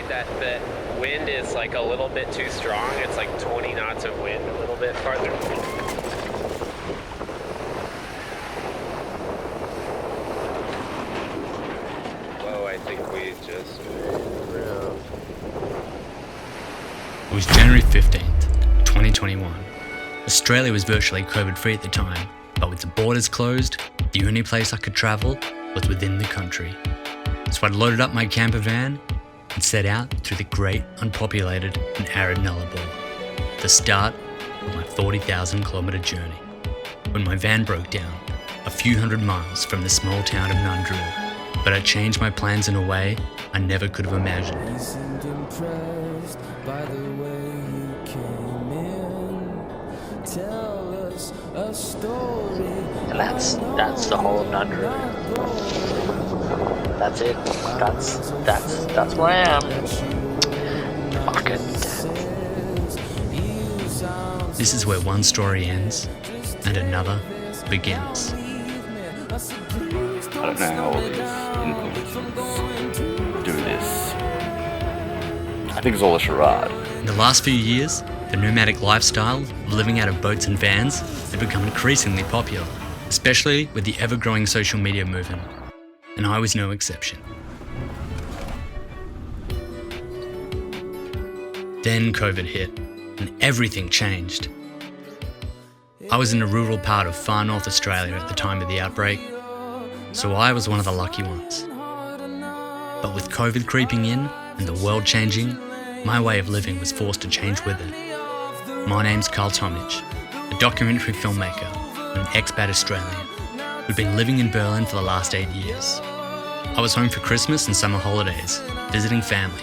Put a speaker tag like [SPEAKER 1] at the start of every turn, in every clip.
[SPEAKER 1] that the wind is like a little bit too strong. It's like 20 knots of wind a little bit farther. Whoa, I think we just ran around.
[SPEAKER 2] It was January 15th, 2021. Australia was virtually COVID-free at the time, but with the borders closed, the only place I could travel was within the country. So I loaded up my camper van and set out through the great, unpopulated and arid Nullarbor, the start of my 40,000 kilometre journey, when my van broke down a few hundred miles from the small town of Nundroo. But I changed my plans in a way I never could have imagined.
[SPEAKER 3] He seemed impressed by the way you came in. Tell us a story.
[SPEAKER 4] And that's the whole of Nundroo. That's it. That's where I am. Fuck it.
[SPEAKER 2] This is where one story ends and another begins.
[SPEAKER 5] I don't know how all these influences do this. I think it's all a charade.
[SPEAKER 2] In the last few years, the nomadic lifestyle of living out of boats and vans had become increasingly popular, especially with the ever-growing social media movement. And I was no exception. Then COVID hit, and everything changed. I was in a rural part of far North Australia at the time of the outbreak, so I was one of the lucky ones. But with COVID creeping in and the world changing, my way of living was forced to change with it. My name's Carl Tomich, a documentary filmmaker and an expat Australian who'd been living in Berlin for the last 8 years. I was home for Christmas and summer holidays, visiting family,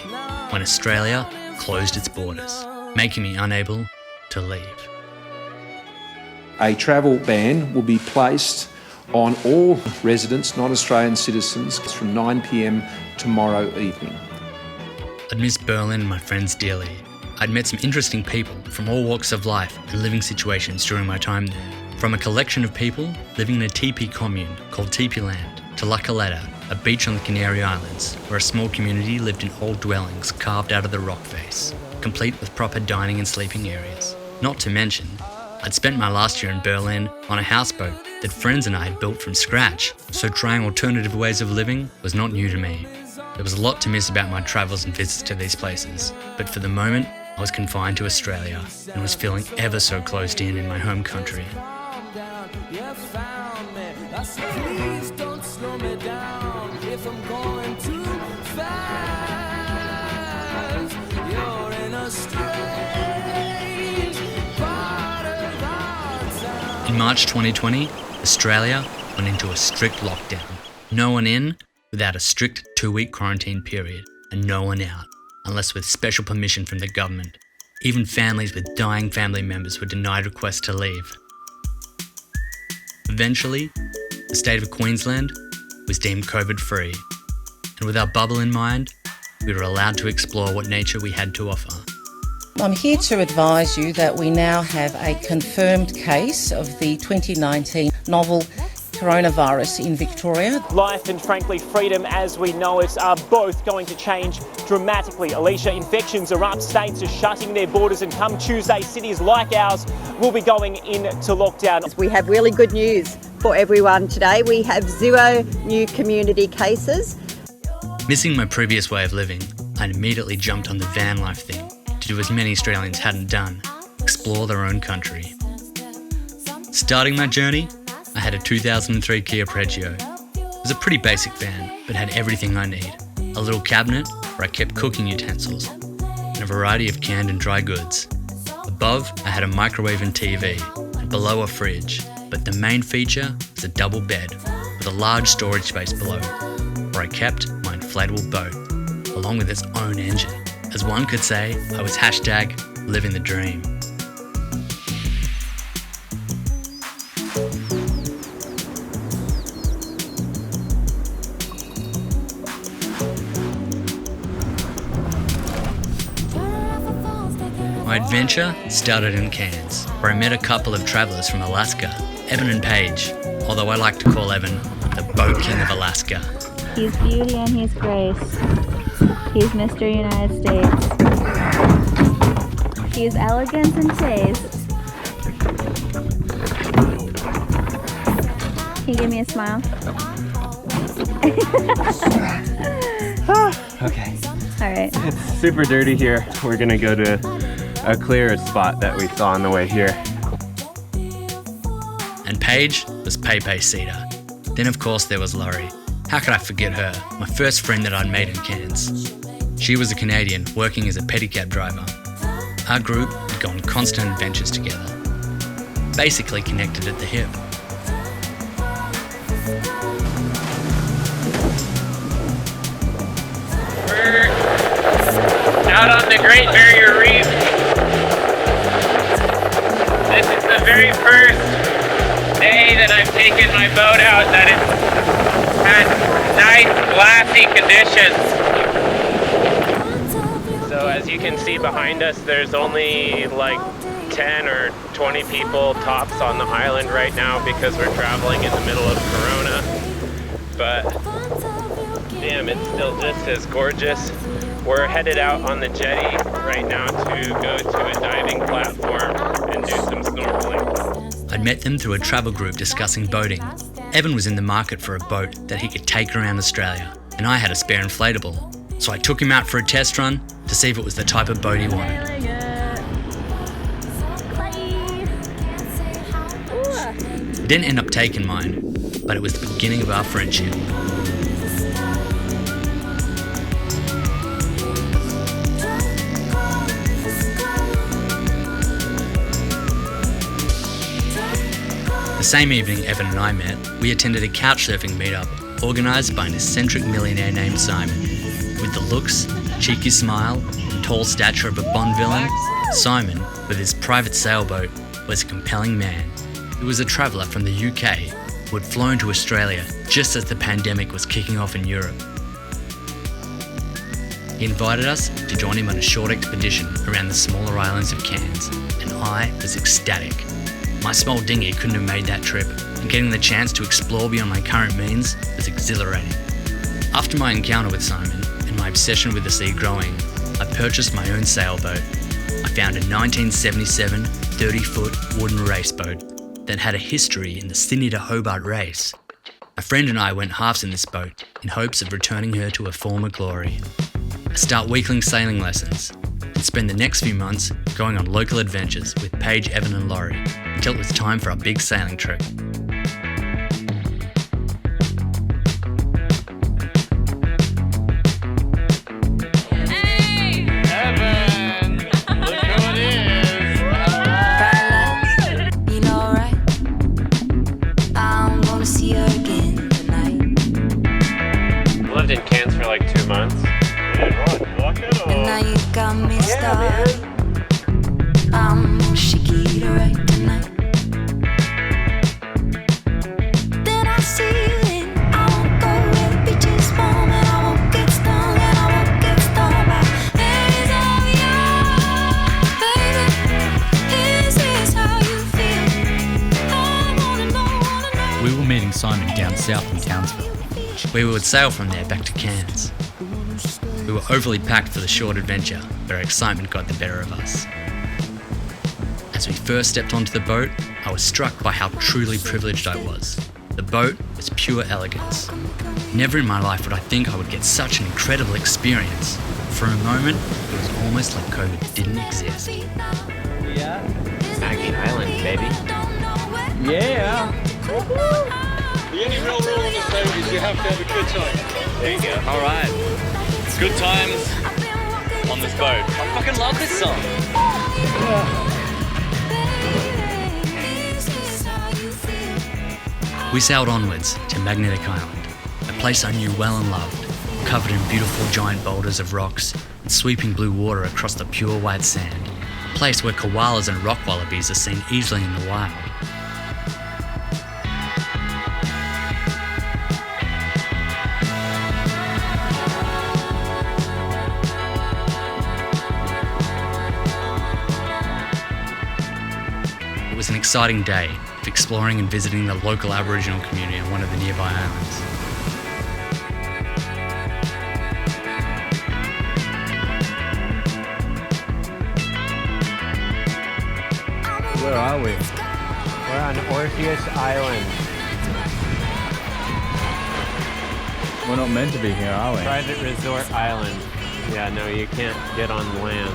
[SPEAKER 2] when Australia closed its borders, making me unable to leave.
[SPEAKER 6] A travel ban will be placed on all residents, not Australian citizens, from 9 p.m. tomorrow evening.
[SPEAKER 2] I'd missed Berlin and my friends dearly. I'd met some interesting people from all walks of life and living situations during my time there. From a collection of people living in a teepee commune called Teepee Land, to La Caleta, a beach on the Canary Islands, where a small community lived in old dwellings carved out of the rock face, complete with proper dining and sleeping areas. Not to mention, I'd spent my last year in Berlin on a houseboat that friends and I had built from scratch, so trying alternative ways of living was not new to me. There was a lot to miss about my travels and visits to these places, but for the moment, I was confined to Australia and was feeling ever so closed in my home country.
[SPEAKER 3] Please don't slow me down if I'm going too fast. You're in a strange part of our town.
[SPEAKER 2] In March 2020, Australia went into a strict lockdown. No one in without a strict 2-week quarantine period, and no one out unless with special permission from the government. Even families with dying family members were denied requests to leave. Eventually, the state of Queensland was deemed COVID-free, and with our bubble in mind, we were allowed to explore what nature we had to offer.
[SPEAKER 7] I'm here to advise you that we now have a confirmed case of the 2019 novel coronavirus in Victoria.
[SPEAKER 8] Life and, frankly, freedom as we know it are both going to change dramatically. Alicia, infections are up, states are shutting their borders, and come Tuesday, cities like ours will be going into lockdown.
[SPEAKER 9] We have really good news for everyone today. We have 0 new community cases.
[SPEAKER 2] Missing my previous way of living, I immediately jumped on the VanLife thing to do as many Australians hadn't done, explore their own country. Starting my journey, I had a 2003 Kia Pregio. It was a pretty basic van, but had everything I need. A little cabinet where I kept cooking utensils, and a variety of canned and dry goods. Above, I had a microwave and TV, and below a fridge, but the main feature was a double bed with a large storage space below, where I kept my inflatable boat, along with its own engine. As one could say, I was #living the dream. My adventure started in Cairns, where I met a couple of travellers from Alaska, Evan and Paige, although I like to call Evan the Boat King of Alaska.
[SPEAKER 10] His beauty and his grace. He's Mr. United States. He's elegance and taste. Can you give me a smile?
[SPEAKER 11] Okay.
[SPEAKER 10] Alright.
[SPEAKER 11] It's super dirty here. We're gonna go to a clearer spot that we saw on the way here.
[SPEAKER 2] And Paige was Pepe Cedar. Then of course there was Laurie. How could I forget her, my first friend that I'd made in Cairns. She was a Canadian working as a pedicab driver. Our group had gone constant adventures together, basically connected at the hip.
[SPEAKER 1] We're out on the Great Barrier Reef. This is the very first day that I've taken my boat out that it's had nice glassy conditions. So as you can see behind us, there's only like 10 or 20 people tops on the island right now because we're traveling in the middle of Corona. But damn, it's still just as gorgeous. We're headed out on the jetty right now to go to a diving platform and do some snorkeling.
[SPEAKER 2] I'd met them through a travel group discussing boating. Evan was in the market for a boat that he could take around Australia, and I had a spare inflatable. So I took him out for a test run to see if it was the type of boat he wanted. He didn't end up taking mine, but it was the beginning of our friendship. The same evening Evan and I met, we attended a couchsurfing meetup organised by an eccentric millionaire named Simon. With the looks, cheeky smile and tall stature of a Bond villain, Simon, with his private sailboat, was a compelling man. He was a traveller from the UK who had flown to Australia just as the pandemic was kicking off in Europe. He invited us to join him on a short expedition around the smaller islands of Cairns, and I was ecstatic. My small dinghy couldn't have made that trip, and getting the chance to explore beyond my current means was exhilarating. After my encounter with Simon and my obsession with the sea growing, I purchased my own sailboat. I found a 1977 30-foot wooden raceboat that had a history in the Sydney to Hobart race. A friend and I went halves in this boat in hopes of returning her to her former glory. I start weekling sailing lessons and spend the next few months going on local adventures with Paige, Evan and Laurie until it was time for our big sailing trip.
[SPEAKER 1] Lived in Cairns for like 2 months.
[SPEAKER 3] Now you got me started. I'm Shakira right tonight. Then I see you in. I won't go where the beaches warm, and I won't get stung, and I won't get stung by areas of you, baby. Is this how you feel? I wanna know.
[SPEAKER 2] We were meeting Simon down south in Townsville. We would sail from there back to Cairns. We were overly packed for the short adventure, but our excitement got the better of us. As we first stepped onto the boat, I was struck by how truly privileged I was. The boat was pure elegance. Never in my life would I think I would get such an incredible experience. For a moment, it was almost like COVID didn't exist.
[SPEAKER 1] Yeah. Maggie Island, baby.
[SPEAKER 11] Yeah.
[SPEAKER 12] The only real rule on this boat is you have to have a good time.
[SPEAKER 1] There you go.
[SPEAKER 5] All right. Good times on this boat. I fucking love this song.
[SPEAKER 2] We sailed onwards to Magnetic Island, a place I knew well and loved, covered in beautiful giant boulders of rocks and sweeping blue water across the pure white sand, a place where koalas and rock wallabies are seen easily in the wild. It was an exciting day of exploring and visiting the local Aboriginal community on one of the nearby islands.
[SPEAKER 11] Where are we? We're on Orpheus Island.
[SPEAKER 13] We're not meant to be here, are we?
[SPEAKER 11] Private Resort Island. Yeah, no, you can't get on land.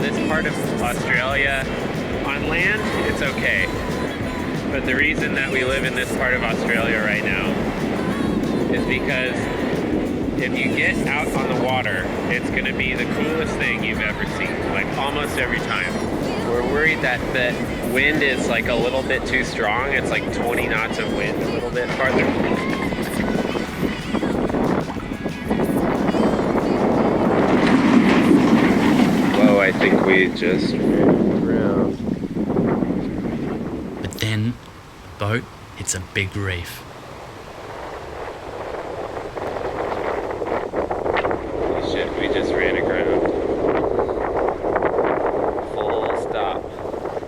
[SPEAKER 1] This part of Australia, on land, it's okay. But the reason that we live in this part of Australia right now is because if you get out on the water, it's going to be the coolest thing you've ever seen, like almost every time. We're worried that the wind is like a little bit too strong. It's like 20 knots of wind a little bit farther. Whoa, I think we just ran around.
[SPEAKER 2] But then, the boat hits a big reef.
[SPEAKER 1] Shit, we just ran aground. Full stop.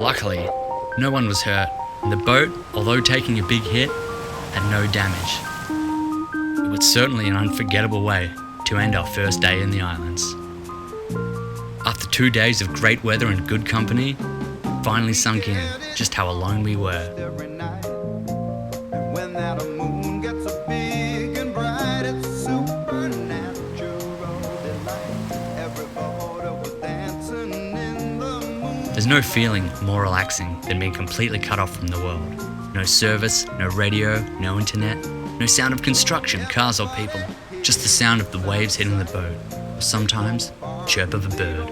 [SPEAKER 2] Luckily, no one was hurt, and the boat, although taking a big hit, had no damage. It was certainly an unforgettable way to end our first day in the islands. After 2 days of great weather and good company, it finally sunk in just how alone we were. There's no feeling more relaxing than being completely cut off from the world. No service, no radio, no internet, no sound of construction, cars or people. Just the sound of the waves hitting the boat, or sometimes chirp of a bird.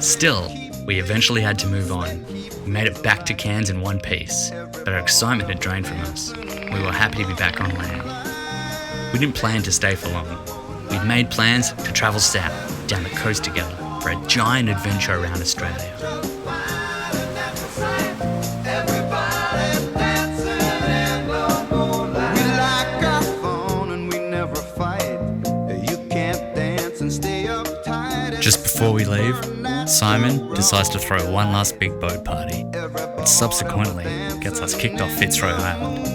[SPEAKER 2] Still, we eventually had to move on. We made it back to Cairns in one piece, but our excitement had drained from us. We were happy to be back on land. We didn't plan to stay for long. We'd made plans to travel south, down the coast together, for a giant adventure around Australia. Just before we leave, Simon decides to throw one last big boat party, which subsequently gets us kicked off Fitzroy Island.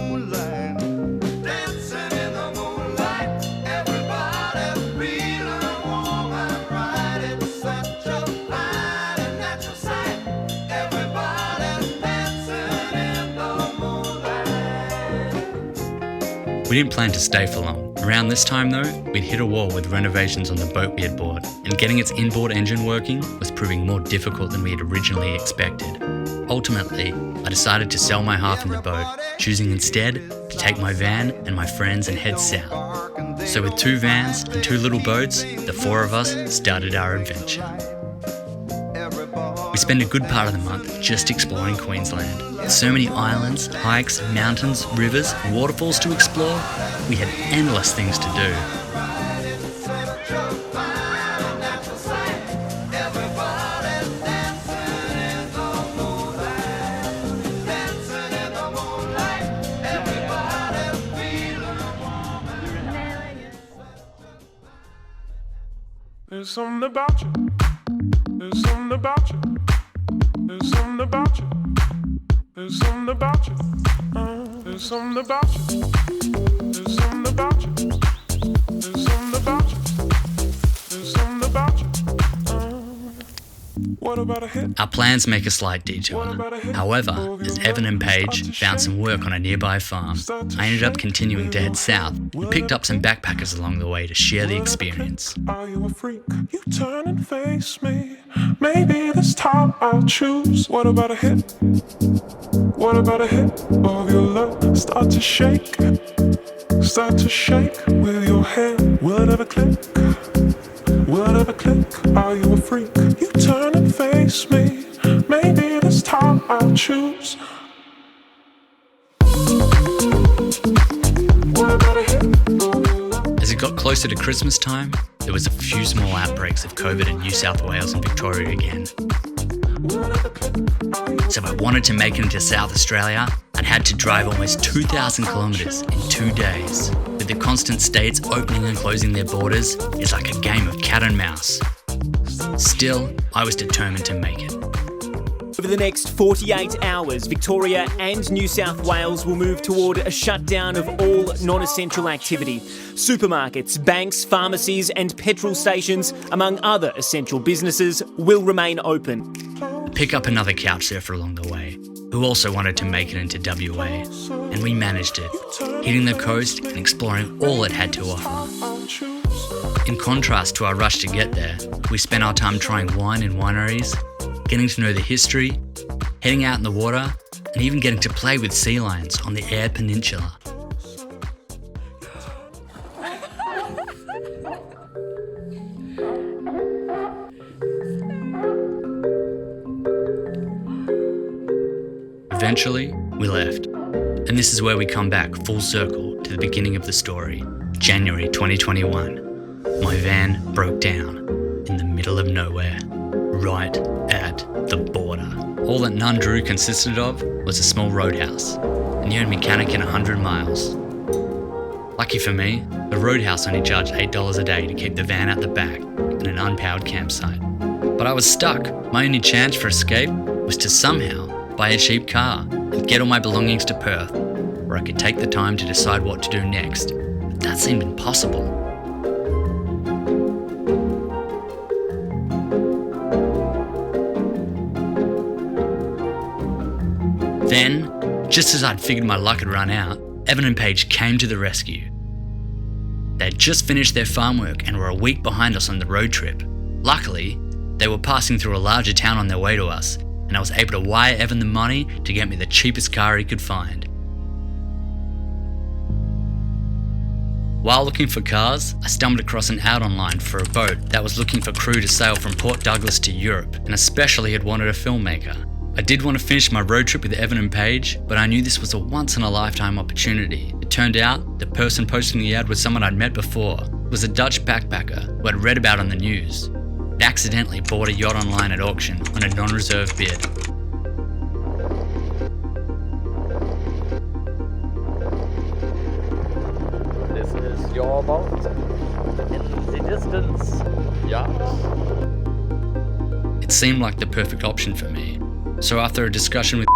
[SPEAKER 2] We didn't plan to stay for long. Around this time though, we'd hit a wall with renovations on the boat we had bought, and getting its inboard engine working was proving more difficult than we had originally expected. Ultimately, I decided to sell my half in the boat, choosing instead to take my van and my friends and head south. So with 2 vans and 2 little boats, the 4 of us started our adventure. We spend a good part of the month just exploring Queensland. So many islands, hikes, mountains, rivers, and waterfalls to explore. We had endless things to do.
[SPEAKER 14] There's something about you. There's something about you. There's something about you. There's something about you. There's something about you. There's something about you. There's something about you. There's something about you. What about a hit?
[SPEAKER 2] Our plans make a slight detour. However, as Evan and Paige found some work on a nearby farm, I ended up continuing to head south and picked up some backpackers along the way to share the experience.
[SPEAKER 14] Are you a freak? You turn and face me. Maybe this time I'll choose. What about a hit? What about a hit of your love? Start to shake with your hand. Will it ever click? Will it ever click? Are you a freak? You turn and face me. Maybe this time I'll choose. What about a hit of your love?
[SPEAKER 2] As it got closer to Christmas time, there was a few small outbreaks of COVID in New South Wales and Victoria again. So I wanted to make it into South Australia and had to drive almost 2,000 kilometres in 2 days. With the constant states opening and closing their borders, it's like a game of cat and mouse. Still, I was determined to make it.
[SPEAKER 8] Over the next 48 hours, Victoria and New South Wales will move toward a shutdown of all non-essential activity. Supermarkets, banks, pharmacies and petrol stations, among other essential businesses, will remain open.
[SPEAKER 2] pick up another couch surfer along the way, who also wanted to make it into WA, and we managed it, hitting the coast and exploring all it had to offer. In contrast to our rush to get there, we spent our time trying wine in wineries, getting to know the history, heading out in the water, and even getting to play with sea lions on the Eyre Peninsula. Eventually, we left. And this is where we come back full circle to the beginning of the story. January 2021. My van broke down in the middle of nowhere, right at the border. All that Nundroo consisted of was a small roadhouse, and the only mechanic in 100 miles. Lucky for me, the roadhouse only charged $8 a day to keep the van out the back in an unpowered campsite. But I was stuck. My only chance for escape was to somehow buy a cheap car and get all my belongings to Perth, where I could take the time to decide what to do next. But that seemed impossible. Then, just as I'd figured my luck had run out, Evan and Paige came to the rescue. They had just finished their farm work and were a week behind us on the road trip. Luckily, they were passing through a larger town on their way to us, and I was able to wire Evan the money to get me the cheapest car he could find. While looking for cars, I stumbled across an ad online for a boat that was looking for crew to sail from Port Douglas to Europe, and especially had wanted a filmmaker. I did want to finish my road trip with Evan and Paige, but I knew this was a once-in-a-lifetime opportunity. It turned out the person posting the ad was someone I'd met before. It was a Dutch backpacker who I'd read about on the news. I'd accidentally bought a yacht online at auction on a non-reserve bid.
[SPEAKER 4] This is your boat in the distance. Yacht.
[SPEAKER 2] It seemed like the perfect option for me, so after a discussion with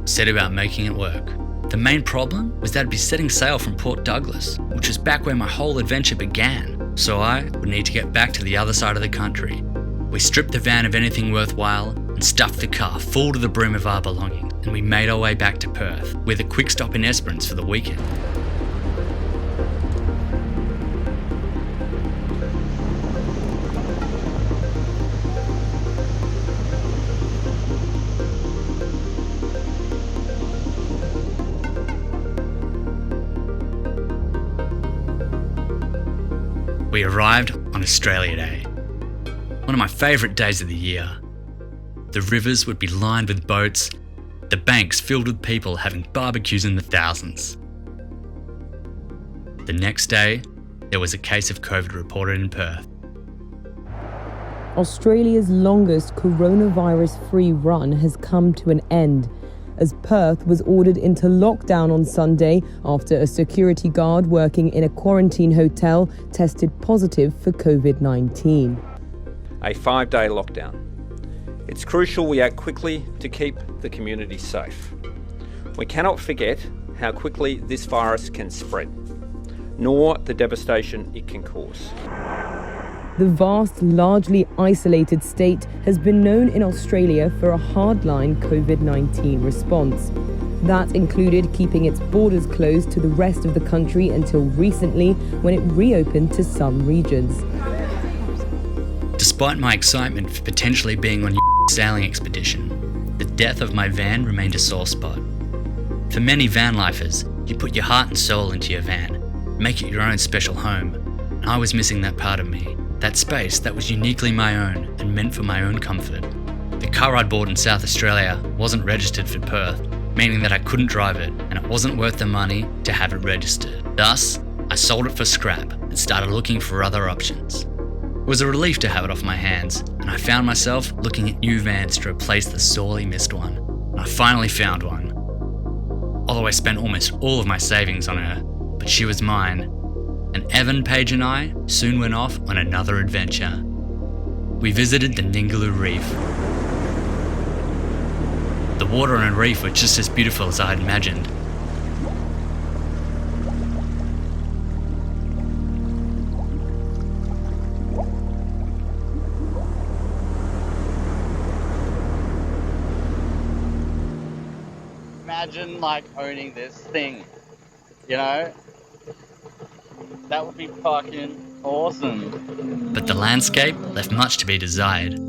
[SPEAKER 2] set about making it work. The main problem was that I'd be setting sail from Port Douglas, which was back where my whole adventure began, so I would need to get back to the other side of the country. We stripped the van of anything worthwhile and stuffed the car full to the brim of our belongings, and we made our way back to Perth, with a quick stop in Esperance for the weekend. We arrived on Australia Day, one of my favourite days of the year. The rivers would be lined with boats, the banks filled with people having barbecues in the thousands. The next day, there was a case of COVID reported in Perth.
[SPEAKER 15] Australia's longest coronavirus-free run has come to an end, as Perth was ordered into lockdown on Sunday after a security guard working in a quarantine hotel tested positive for COVID-19.
[SPEAKER 6] A 5-day lockdown. It's crucial we act quickly to keep the community safe. We cannot forget how quickly this virus can spread, nor the devastation it can cause.
[SPEAKER 15] The vast, largely isolated state has been known in Australia for a hardline COVID-19 response. That included keeping its borders closed to the rest of the country until recently, when it reopened to some regions.
[SPEAKER 2] Despite my excitement for potentially being on a sailing expedition, the death of my van remained a sore spot. For many VanLifers, you put your heart and soul into your van, make it your own special home, and I was missing that part of me. That space that was uniquely my own and meant for my own comfort. The car I'd bought in South Australia wasn't registered for Perth, meaning that I couldn't drive it, and it wasn't worth the money to have it registered. Thus, I sold it for scrap and started looking for other options. It was a relief to have it off my hands, and I found myself looking at new vans to replace the sorely missed one. And I finally found one. Although I spent almost all of my savings on her, but she was mine. And Evan, Paige and I soon went off on another adventure. We visited the Ningaloo Reef. The water on a reef was just as beautiful as I had imagined.
[SPEAKER 5] imagine like owning this thing, you know? That would be fucking awesome.
[SPEAKER 2] But the landscape left much to be desired.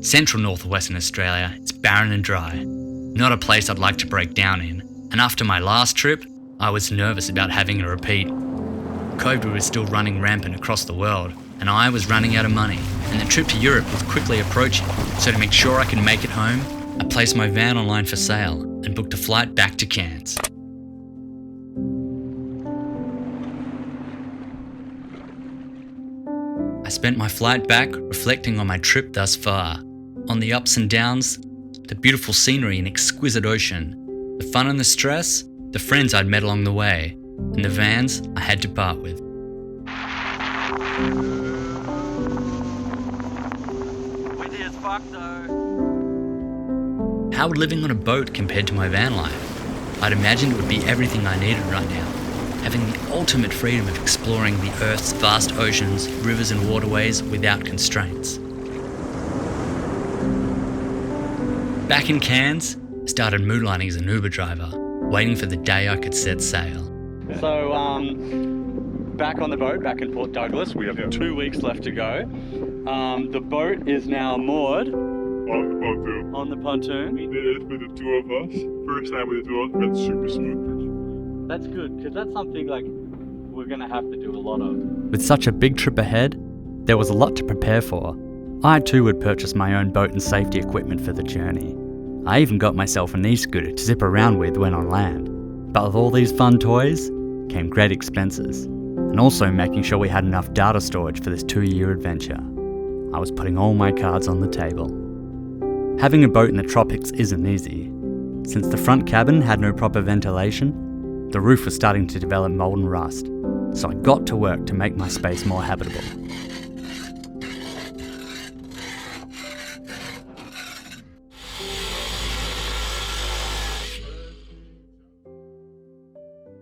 [SPEAKER 2] Central northwestern Australia is barren and dry, not a place I'd like to break down in, and after my last trip, I was nervous about having a repeat. COVID was still running rampant across the world, and I was running out of money, and the trip to Europe was quickly approaching, so to make sure I could make it home, I placed my van online for sale and booked a flight back to Cairns. I spent my flight back reflecting on my trip thus far, on the ups and downs, the beautiful scenery and exquisite ocean, the fun and the stress, the friends I'd met along the way, and the vans I had to part with.
[SPEAKER 5] Windy as fuck though.
[SPEAKER 2] How would living on a boat compared to my van life? I'd imagined it would be everything I needed right now, having the ultimate freedom of exploring the Earth's vast oceans, rivers and waterways without constraints. Back in Cairns, I started moonlighting as an Uber driver, waiting for the day I could set sail.
[SPEAKER 5] So, back on the boat, back in Port Douglas, we have 2 weeks left to go. The boat is now moored. On the pontoon.
[SPEAKER 14] We did it with the two of us. First time with the two of us, went super smooth.
[SPEAKER 5] That's good, because that's something like we're going to have to do a lot of.
[SPEAKER 2] With such a big trip ahead, there was a lot to prepare for. I too would purchase my own boat and safety equipment for the journey. I even got myself an e-scooter to zip around with when on land. But with all these fun toys came great expenses, and also making sure we had enough data storage for this 2-year adventure. I was putting all my cards on the table. Having a boat in the tropics isn't easy. Since the front cabin had no proper ventilation, the roof was starting to develop mold and rust, so I got to work to make my space more habitable.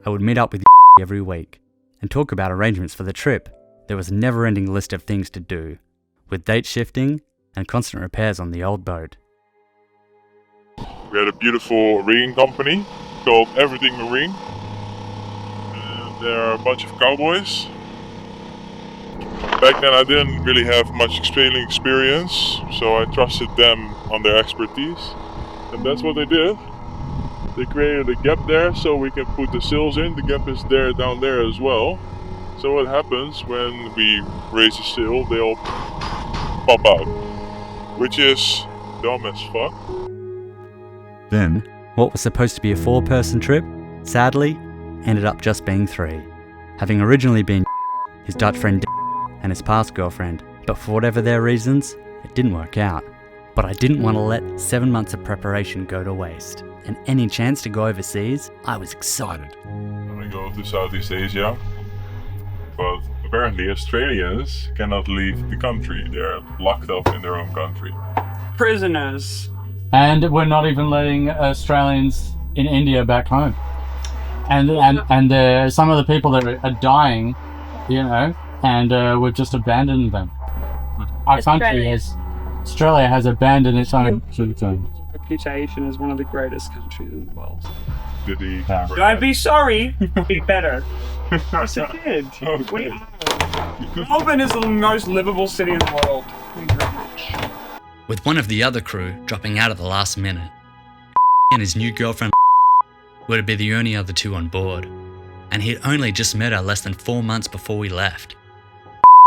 [SPEAKER 2] I would meet up with every week and talk about arrangements for the trip. There was a never-ending list of things to do, with date shifting and constant repairs on the old boat.
[SPEAKER 14] We had a beautiful rigging company called Everything Marine. And there are a bunch of cowboys. Back then I didn't really have much sailing experience, so I trusted them on their expertise. And that's what they did. They created a gap there so we can put the sails in. The gap is there down there as well. So what happens when we raise the sail, they all pop out, which is dumb as fuck.
[SPEAKER 2] Then, what was supposed to be a 4-person trip, sadly, ended up just being 3. Having originally been his Dutch friend and his past girlfriend, but for whatever their reasons, it didn't work out. But I didn't want to let 7 months of preparation go to waste, and any chance to go overseas, I was excited.
[SPEAKER 14] We go to Southeast Asia, but apparently Australians cannot leave the country. They're locked up in their own country.
[SPEAKER 16] Prisoners. And we're not even letting Australians in India back home. And some of the people that are dying, you know, and we've just abandoned them. Our country Australia has abandoned its own reputation as one of the greatest countries in the world.
[SPEAKER 14] Did he?
[SPEAKER 16] Don't be sorry. Be better. Yes, it did.
[SPEAKER 14] Okay.
[SPEAKER 16] Melbourne is the most livable city in the world. Thank you very much.
[SPEAKER 2] With one of the other crew dropping out at the last minute, and his new girlfriend were to be the only other 2 on board, and he had only just met her less than 4 months before we left.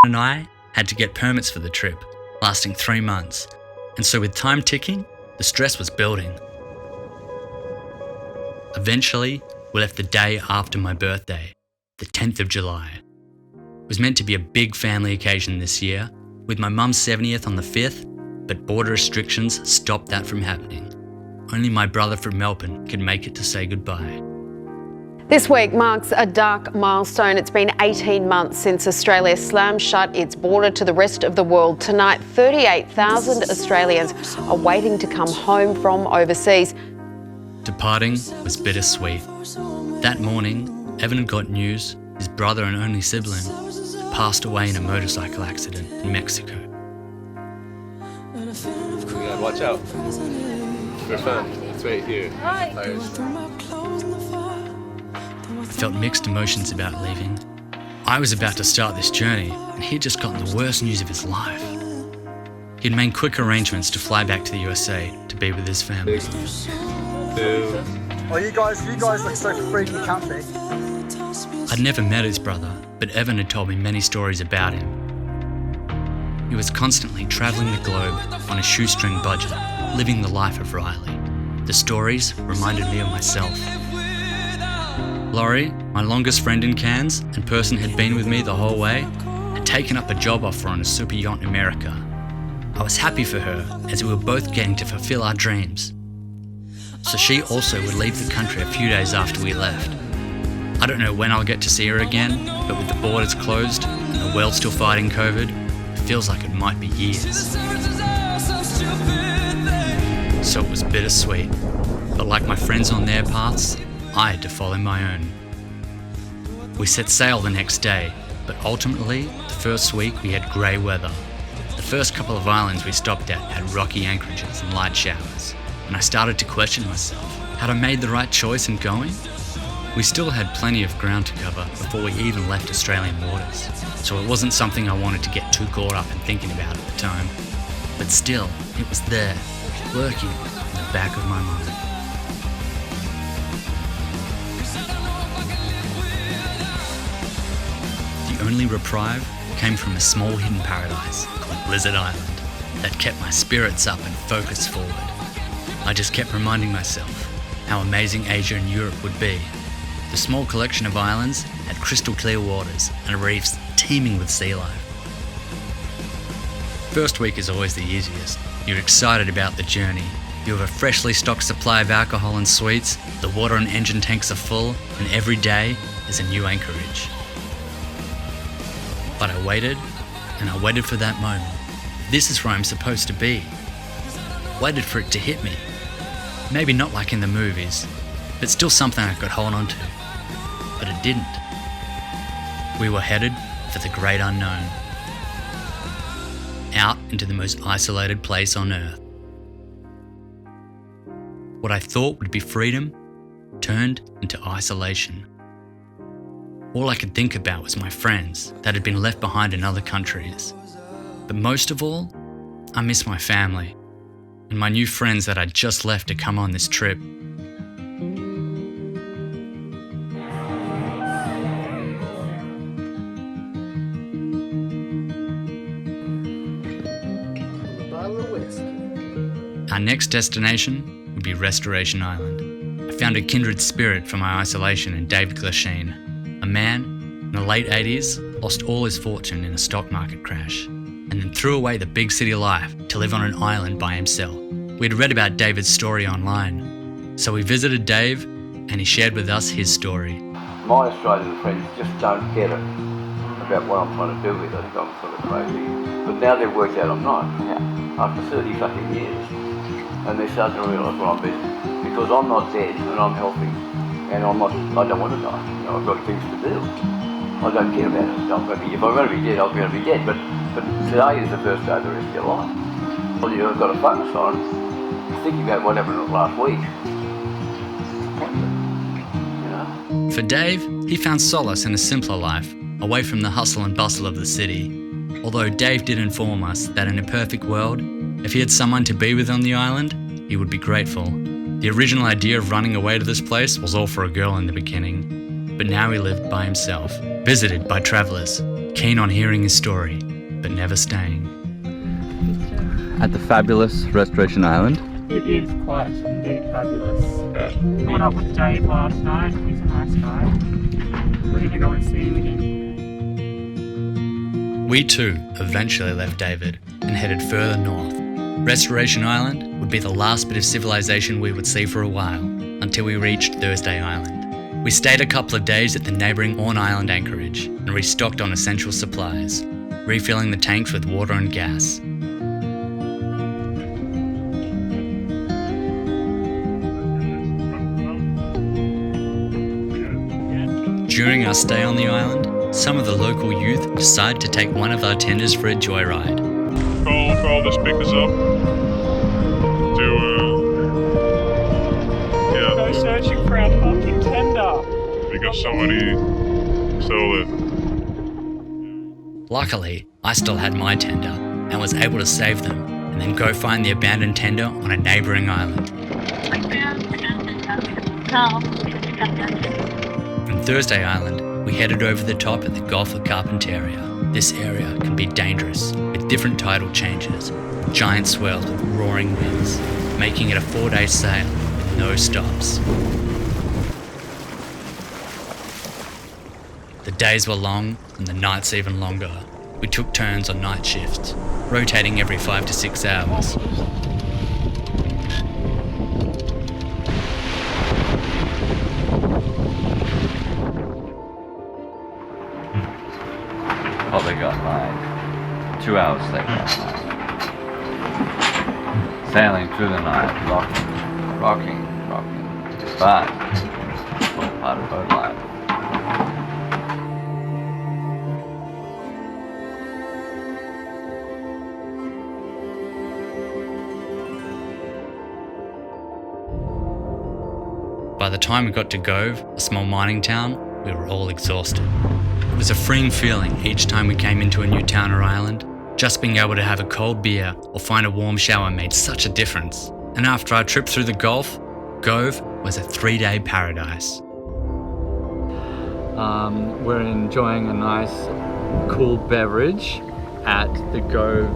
[SPEAKER 2] And I had to get permits for the trip, lasting 3 months, and so with time ticking, the stress was building. Eventually, we left the day after my birthday, the 10th of July. It was meant to be a big family occasion this year, with my mum's 70th on the 5th, but border restrictions stopped that from happening. Only my brother from Melbourne could make it to say goodbye.
[SPEAKER 17] This week marks a dark milestone. It's been 18 months since Australia slammed shut its border to the rest of the world. Tonight, 38,000 Australians are waiting to come home from overseas.
[SPEAKER 2] Departing was bittersweet. That morning, Evan got news his brother and only sibling had passed away in a motorcycle accident in Mexico.
[SPEAKER 11] Watch out. They're fun. It's right here.
[SPEAKER 7] Right.
[SPEAKER 2] I felt mixed emotions about leaving. I was about to start this journey, and he'd just gotten the worst news of his life. He'd made quick arrangements to fly back to the USA to be with his family.
[SPEAKER 18] Oh, you guys look so free in the country.
[SPEAKER 2] I'd never met his brother, but Evan had told me many stories about him. He was constantly travelling the globe on a shoestring budget, living the life of Riley. The stories reminded me of myself. Laurie, my longest friend in Cairns and person who had been with me the whole way, had taken up a job offer on a super yacht in America. I was happy for her as we were both getting to fulfill our dreams. So she also would leave the country a few days after we left. I don't know when I'll get to see her again, but with the borders closed and the world still fighting COVID, it feels like it might be years. So it was bittersweet, but like my friends on their paths, I had to follow my own. We set sail the next day, but ultimately, the first week we had grey weather. The first couple of islands we stopped at had rocky anchorages and light showers, and I started to question myself. Had I made the right choice in going? We still had plenty of ground to cover before we even left Australian waters, so it wasn't something I wanted to get too caught up in thinking about at the time. But still, it was there, lurking in the back of my mind. The only reprieve came from a small hidden paradise called Blizzard Island that kept my spirits up and focus forward. I just kept reminding myself how amazing Asia and Europe would be. The small collection of islands had crystal clear waters and reefs teeming with sea life. First week is always the easiest. You're excited about the journey. You have a freshly stocked supply of alcohol and sweets, the water and engine tanks are full, and every day is a new anchorage. But I waited, and I waited for that moment. This is where I'm supposed to be. Waited for it to hit me. Maybe not like in the movies, but still something I could hold on to. But it didn't. We were headed for the great unknown. Out into the most isolated place on Earth. What I thought would be freedom turned into isolation. All I could think about was my friends that had been left behind in other countries. But most of all, I miss my family and my new friends that I'd just left to come on this trip. Our next destination would be Restoration Island. I found a kindred spirit for my isolation in David Glasheen, a man in the late 80s lost all his fortune in a stock market crash and then threw away the big city life to live on an island by himself. We'd read about David's story online, so we visited Dave and he shared with us his story.
[SPEAKER 19] My Australian friends just don't get it about what I'm trying to do with it. I think I'm sort of crazy. But now they've worked out I'm not. After 30 fucking years. And they're starting to realise what I'm busy. Because I'm not dead and I'm healthy. And I don't want to die. You know, I've got things to do. I don't care about it. If I'm going to be dead, I'm going to be dead. But today is the first day of the rest of your life. All you've got to focus on is thinking about what happened last week. You know?
[SPEAKER 2] For Dave, he found solace in a simpler life, away from the hustle and bustle of the city. Although Dave did inform us that in a perfect world, if he had someone to be with on the island, he would be grateful. The original idea of running away to this place was all for a girl in the beginning, but now he lived by himself, visited by travellers, keen on hearing his story, but never staying.
[SPEAKER 13] At the fabulous Restoration Island.
[SPEAKER 20] It is quite indeed fabulous. Caught up with Dave last night, he's a nice guy. We're going to go and see him again.
[SPEAKER 2] We too eventually left David and headed further north. Restoration Island would be the last bit of civilization we would see for a while, until we reached Thursday Island. We stayed a couple of days at the neighbouring Orne Island anchorage and restocked on essential supplies, refilling the tanks with water and gas. During our stay on the island, some of the local youth decided to take one of our tenders for a joyride.
[SPEAKER 14] Call the speakers up to
[SPEAKER 20] searching for our fucking tender.
[SPEAKER 14] Because somebody stole it.
[SPEAKER 2] Luckily, I still had my tender and was able to save them and then go find the abandoned tender on a neighbouring island. From Thursday Island, we headed over the top at the Gulf of Carpentaria. This area can be dangerous, with different tidal changes, giant swells with roaring winds, making it a 4-day sail with no stops. The days were long and the nights even longer. We took turns on night shifts, rotating every 5 to 6 hours.
[SPEAKER 13] Oh, they got like 2 hours they got like. Sailing through the night, rocking, but it's all part of boat life.
[SPEAKER 2] By the time we got to Gove, a small mining town, we were all exhausted. It was a freeing feeling each time we came into a new town or island. Just being able to have a cold beer or find a warm shower made such a difference. And after our trip through the Gulf, Gove was a 3-day paradise.
[SPEAKER 13] We're enjoying a nice cool beverage at the Gove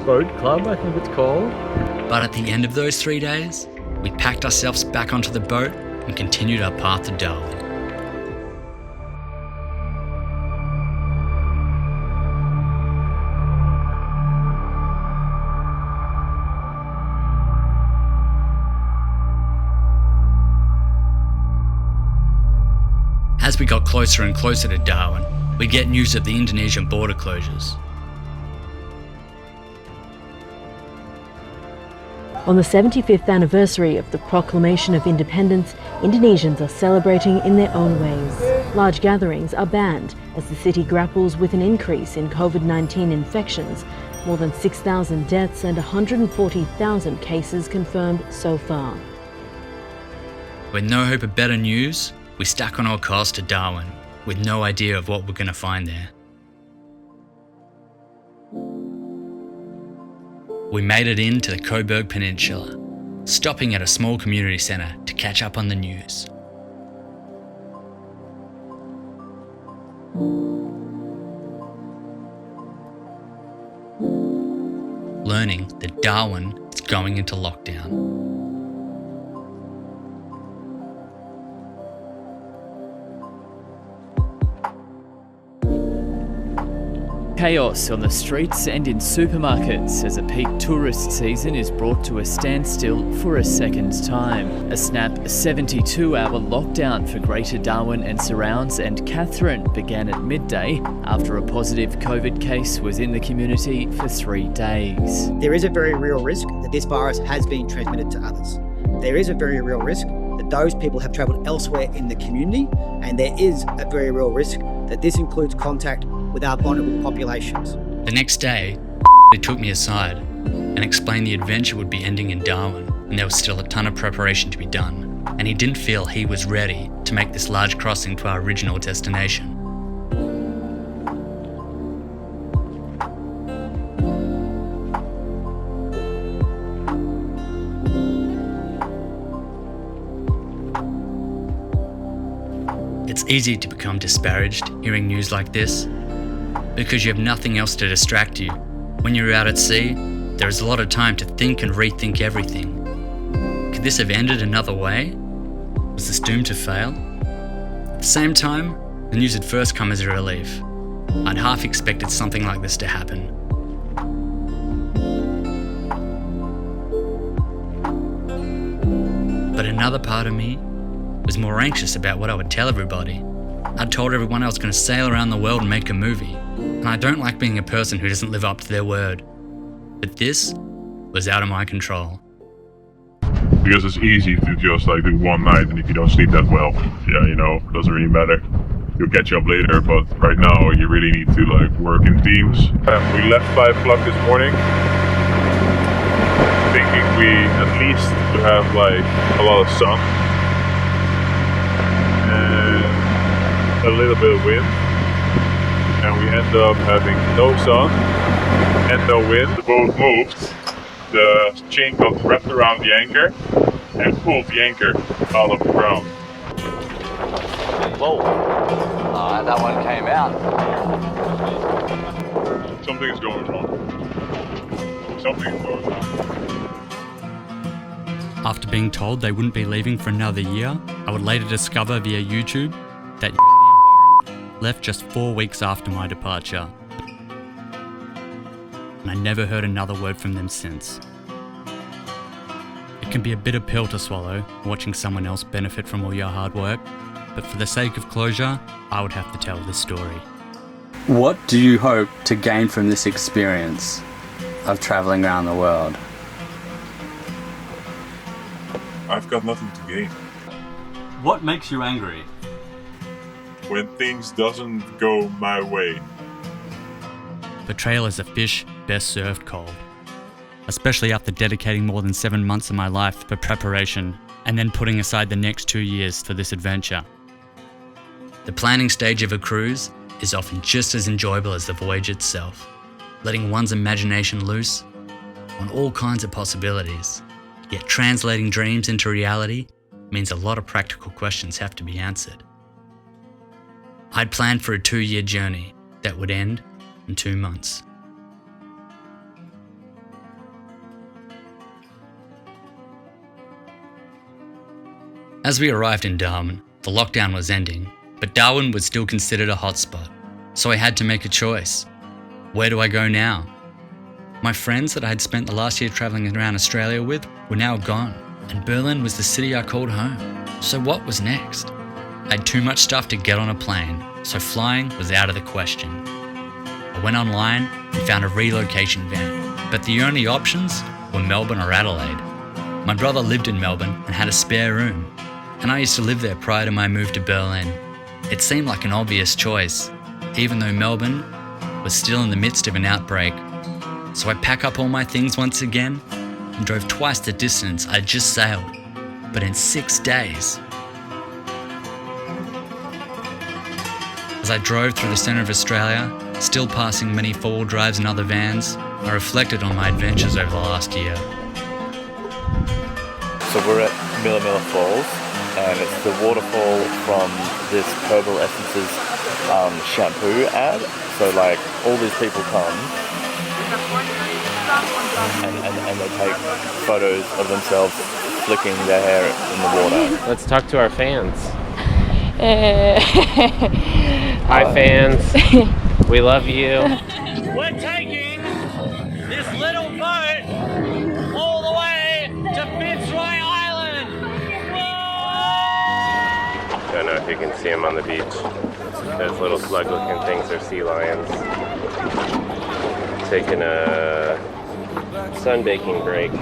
[SPEAKER 13] Boat Club, I think it's called.
[SPEAKER 2] But at the end of those 3 days, we packed ourselves back onto the boat and continued our path to Darwin. As we got closer and closer to Darwin, we'd get news of the Indonesian border closures.
[SPEAKER 21] On the 75th anniversary of the Proclamation of Independence, Indonesians are celebrating in their own ways. Large gatherings are banned as the city grapples with an increase in COVID-19 infections, more than 6,000 deaths and 140,000 cases confirmed so far.
[SPEAKER 2] With no hope of better news, we stuck on our course to Darwin, with no idea of what we're going to find there. We made it into the Coburg Peninsula, stopping at a small community centre to catch up on the news. Learning that Darwin is going into lockdown.
[SPEAKER 22] Chaos on the streets and in supermarkets as a peak tourist season is brought to a standstill for a second time. A snap 72-hour lockdown for Greater Darwin and surrounds and Catherine began at midday after a positive COVID case was in the community for 3 days.
[SPEAKER 23] There is a very real risk that this virus has been transmitted to others. There is a very real risk that those people have travelled elsewhere in the community, and there is a very real risk that this includes contact with our vulnerable populations.
[SPEAKER 2] The next day, he took me aside and explained the adventure would be ending in Darwin and there was still a ton of preparation to be done, and he didn't feel he was ready to make this large crossing to our original destination. It's easy to become disparaged hearing news like this, because you have nothing else to distract you. When you're out at sea, there is a lot of time to think and rethink everything. Could this have ended another way? Was this doomed to fail? At the same time, the news had first come as a relief. I'd half expected something like this to happen. But another part of me was more anxious about what I would tell everybody. I'd told everyone I was going to sail around the world and make a movie, and I don't like being a person who doesn't live up to their word. But this was out of my control.
[SPEAKER 14] Because it's easy to just like do one night, and if you don't sleep that well, yeah, you know, it doesn't really matter. You'll catch up later, but right now you really need to like work in teams. We left 5 o'clock this morning, thinking we at least would have like a lot of sun.
[SPEAKER 3] a little bit of wind, and we end up having no sun and no wind. The boat moved, the chain got wrapped around the anchor and pulled the anchor out of the ground.
[SPEAKER 4] Whoa, that one came out.
[SPEAKER 3] Something's going wrong. Something's going wrong.
[SPEAKER 2] After being told they wouldn't be leaving for another year, I would later discover via YouTube that Jordy and Warren left just 4 weeks after my departure. And I never heard another word from them since. It can be a bitter pill to swallow, watching someone else benefit from all your hard work, but for the sake of closure, I would have to tell this story.
[SPEAKER 13] What do you hope to gain from this experience of travelling around the world?
[SPEAKER 3] I've got nothing to gain.
[SPEAKER 13] What makes you angry?
[SPEAKER 3] When things doesn't go my way.
[SPEAKER 2] Betrayal is a fish best served cold. Especially after dedicating more than 7 months of my life for preparation and then putting aside the next 2 years for this adventure. The planning stage of a cruise is often just as enjoyable as the voyage itself, letting one's imagination loose on all kinds of possibilities. Yet translating dreams into reality means a lot of practical questions have to be answered. I'd planned for a 2-year journey that would end in 2 months. As we arrived in Darwin, the lockdown was ending, but Darwin was still considered a hotspot, so I had to make a choice. Where do I go now? My friends that I had spent the last year travelling around Australia with were now gone, and Berlin was the city I called home. So what was next? I had too much stuff to get on a plane, so flying was out of the question. I went online and found a relocation van, but the only options were Melbourne or Adelaide. My brother lived in Melbourne and had a spare room, and I used to live there prior to my move to Berlin. It seemed like an obvious choice, even though Melbourne was still in the midst of an outbreak. So I packed up all my things once again and drove twice the distance I'd just sailed, but in 6 days. As I drove through the centre of Australia, still passing many 4-wheel drives and other vans, I reflected on my adventures over the last year.
[SPEAKER 9] So we're at Milla Milla Falls, and it's the waterfall from this Herbal Essences shampoo ad. So like all these people come and they take photos of themselves flicking their hair in the water.
[SPEAKER 1] Let's talk to our fans. Hi fans, we love you.
[SPEAKER 10] We're taking this little boat all the way to Fitzroy Island. Whoa!
[SPEAKER 1] Don't know if you can see them on the beach. Those little slug-looking things are sea lions. Taking a sunbaking break.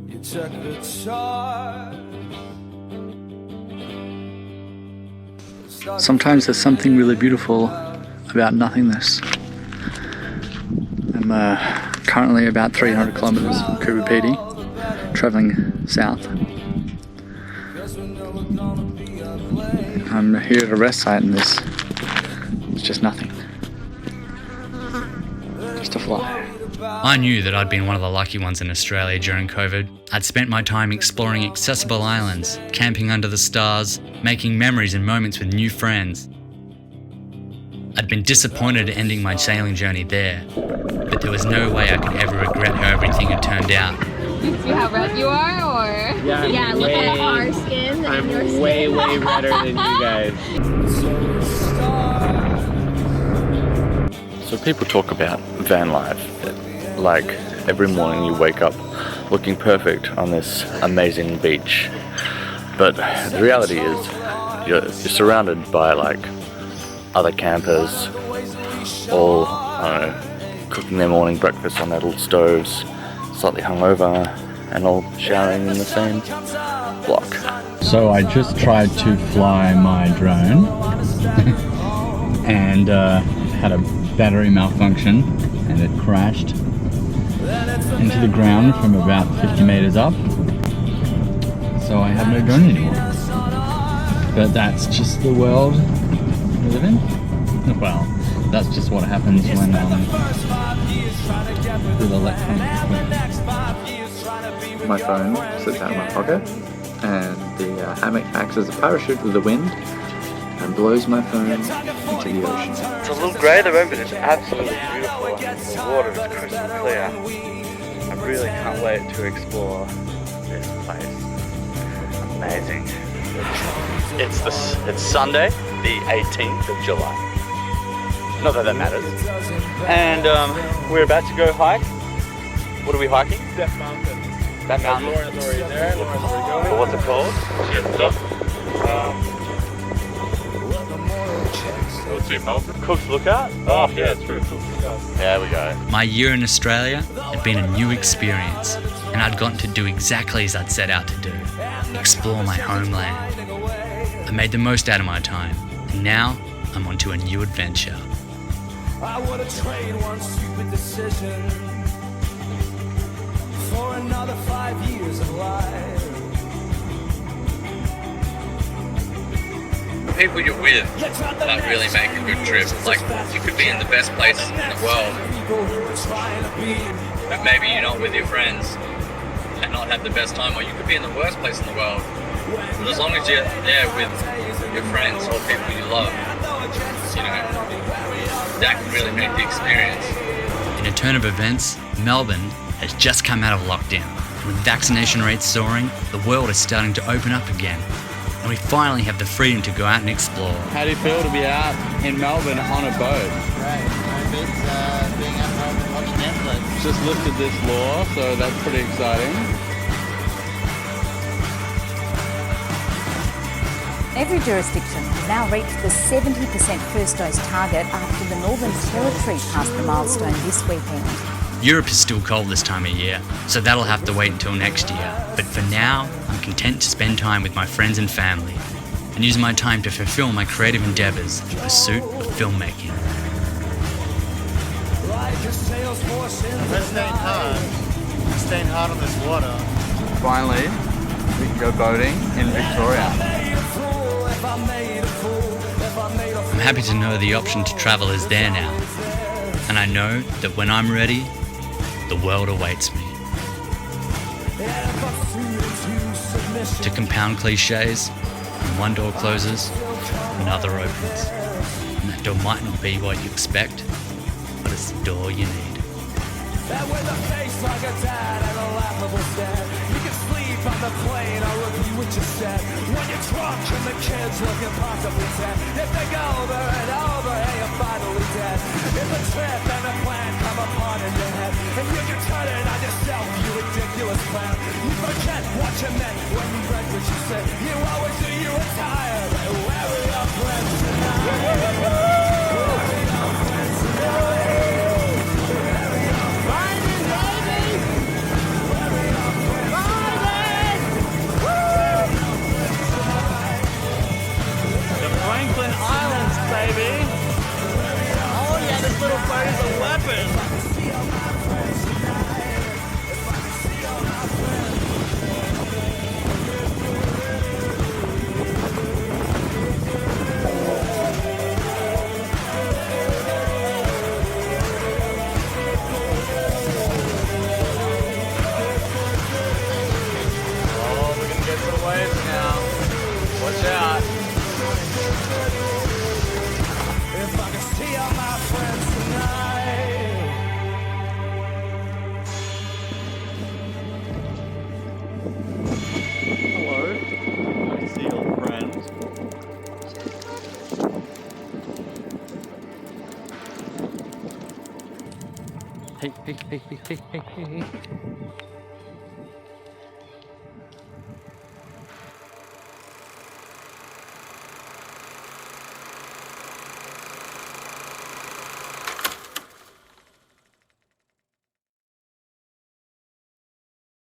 [SPEAKER 14] You check the chart.
[SPEAKER 13] Sometimes there's something really beautiful about nothingness. I'm currently about 300 kilometers from Regrouping, traveling south. I'm here at a rest site and it's just nothing. Just a fly.
[SPEAKER 2] I knew that I'd been one of the lucky ones in Australia during COVID. I'd spent my time exploring accessible islands, camping under the stars, making memories and moments with new friends. I'd been disappointed at ending my sailing journey there, but there was no way I could ever regret how everything had turned out.
[SPEAKER 24] See how red you are, or?
[SPEAKER 1] Yeah,
[SPEAKER 24] look at our skin and your skin.
[SPEAKER 1] way redder than you guys.
[SPEAKER 9] So people talk about van life, like every morning you wake up looking perfect on this amazing beach. But the reality is you're surrounded by like other campers, all I don't know, cooking their morning breakfast on their little stoves, slightly hungover, and all showering in the same block.
[SPEAKER 13] So I just tried to fly my drone and had a battery malfunction and it crashed into the ground from about 50 meters up. so I have no drone anymore. But that's just the world we live in. Well, that's just what happens when with electronic equipment.
[SPEAKER 6] My phone sits out of my pocket, and the hammock acts as a parachute with the wind and blows my phone into the ocean.
[SPEAKER 8] It's a little grey at the moment, but it's absolutely beautiful. The water is crystal clear. I really can't wait to explore this place. Amazing. It's Sunday, the 18th of July. Not that that matters. And we're about to go hike. What are we hiking?
[SPEAKER 1] That mountain.
[SPEAKER 8] That mountain?
[SPEAKER 1] Lauren's already there. Lauren's already going.
[SPEAKER 8] What's it called? Cook's Lookout? Oh, yeah, it's true. There we go.
[SPEAKER 2] My year in Australia had been a new experience, and I'd gotten to do exactly as I'd set out to do, explore my homeland. I made the most out of my time, and now I'm on to a new adventure.
[SPEAKER 14] I would have traded one stupid decision for another 5 years of life.
[SPEAKER 2] The people you're with that really make a good trip. Like, you could be in the best place in the world, but maybe you're not with your friends and not have the best time, or you could be in the worst place in the world. But as long as you're there with your friends or people you love, you know, that can really make the experience. In a turn of events, Melbourne has just come out of lockdown. With vaccination rates soaring, the world is starting to open up again, and we finally have the freedom to go out and explore.
[SPEAKER 5] How do you feel to be out in Melbourne on a boat?
[SPEAKER 4] Great. It's being out home and watching Netflix.
[SPEAKER 5] Just lifted this law, so that's pretty exciting.
[SPEAKER 12] Every jurisdiction has now reached the 70% first dose target after the Northern Territory passed the milestone this weekend.
[SPEAKER 2] Europe is still cold this time of year, so that'll have to wait until next year. But for now, I'm content to spend time with my friends and family and use my time to fulfill my creative endeavours in pursuit of filmmaking.
[SPEAKER 4] We're staying hard on this water.
[SPEAKER 5] Finally, we can go boating in Victoria.
[SPEAKER 2] I'm happy to know the option to travel is there now, and I know that when I'm ready, the world awaits me. To compound cliches, when one door closes, another opens. And that door might not be what you expect, but it's the door you need.
[SPEAKER 14] And with a face like a dad and a laughable stare, you can sleep on the plane or repeat what you said. When you're drunk and the kids look impossibly dead, if they go over and over, hey, you're finally dead. If a trip and a plan come upon in your head, and you can turn it on yourself, you ridiculous clown. You forget what you meant when you read what you said. You always do, you were tired. Where are your friends tonight? Where are your friends tonight?
[SPEAKER 10] Franklin Islands, baby! Oh yeah, this little boat is a weapon! Oh, we're gonna get some waves now. Watch out.
[SPEAKER 14] If I could see all my friends tonight.
[SPEAKER 5] Hello. I see your friends.
[SPEAKER 13] Hey.